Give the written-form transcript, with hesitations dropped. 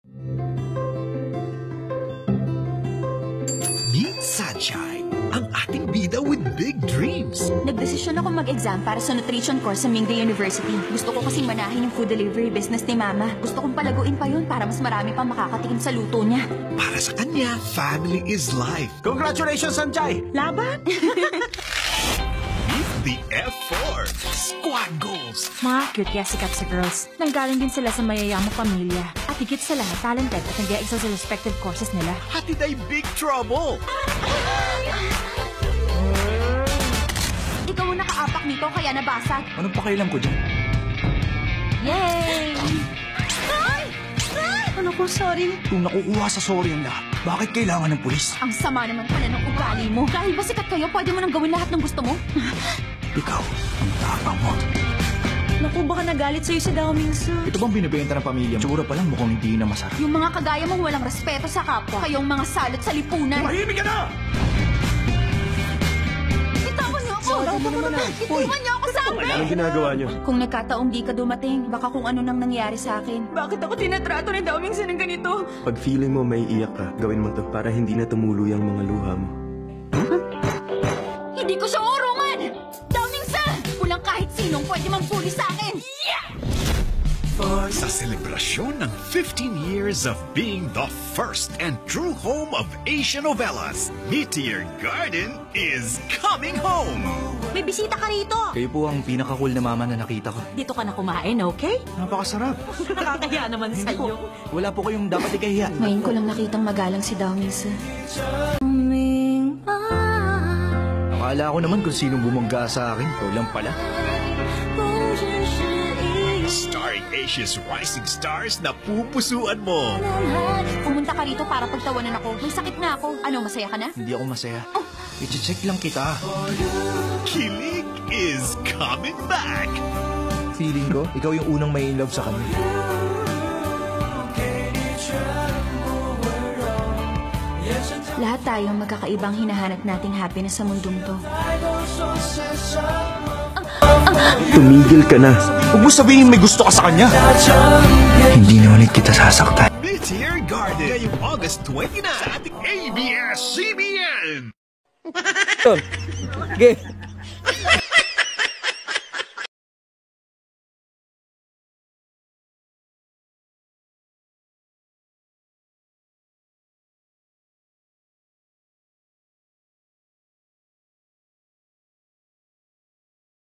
Meet Sunshine, ang ating bida with big dreams. Nagdesisyon ako mag-exam para sa nutrition course sa Mingde University. Gusto ko kasing manahin yung food delivery business ni Mama. Gusto kong palaguin pa yun para mas marami pang makakatikim sa luto niya. Para sa kanya, family is life. Congratulations, Sanjay! Laban? The F4 Squad Goals. Mga cute kaya sikat sa girls. Nanggaling din sila sa mayayamang pamilya. At higit sa lahat, talented at nag-e-excel sa respective courses nila. Hatid ay big trouble. Ikaw ang nakaapak nito kaya nabasag. Anong pakialam ko dyan? Yay! Ano ko, sorry. Kung nakukuha sa sorry ang lahat, bakit kailangan ng pulis? Ang sama naman pala ng ugali mo. Dahil ba sikat kayo, pwede mo nang gawin lahat ng gusto mo? Ikaw, ang tapang mo. Naku, baka nagalit sa'yo si Dao Mingsu. Ito bang binibenta ng pamilya mo? Tsura pa lang mukhang hindi na masarap. Yung mga kagaya mong walang respeto sa kapwa. Kayong mga salot sa lipunan. Mahimik ka na! Bitawan niyo ako! Itiwan niyo ako sa amin! Anong ginagawa niyo? Kung nagkataong di ka dumating, baka kung ano nang nangyari sa akin. Bakit ako tinatrato ni Dao Mingsu ng ganito? Pag feeling mo may iyak ka, gawin mo to para hindi na tumuloy ang mga luha mo. Hindi ko siya urungan! Dao Mingsu! Walang kahit sinong pwede mampuli sa akin! Sa selebrasyon ng 15 years of being the first and true home of Asian novellas, Meteor Garden is coming home! May bisita ka rito! Kayo po ang pinaka-cool na mama na nakita ko. Dito ka na kumain, okay? Napakasarap. Nakakaya naman sa'yo. Wala po kayong dapat ikahiya. Ngayon ko lang nakitang magalang si Dao Mingsu. Akala ko naman kung sinong bumangga sa akin. Ikaw lang pala. Starring Asia's rising stars na pupusuan mo. Pumunta ka rito para pagtawanan ako. May sakit na ako. Ano, masaya ka na? Hindi ako masaya. I-check lang kita. Kilig is coming back. Feeling ko, ikaw yung unang may in love sa kanya. Lahat tayo magkakaibang hinahanap nating happiness sa mundong to. Tumigil ka na. Huwag mo sabihin may gusto ka sa kanya. Hindi na ulit kita sasaktan. Meteor Garden, ngayong August 29 sa ating ABS-CBN. Okay.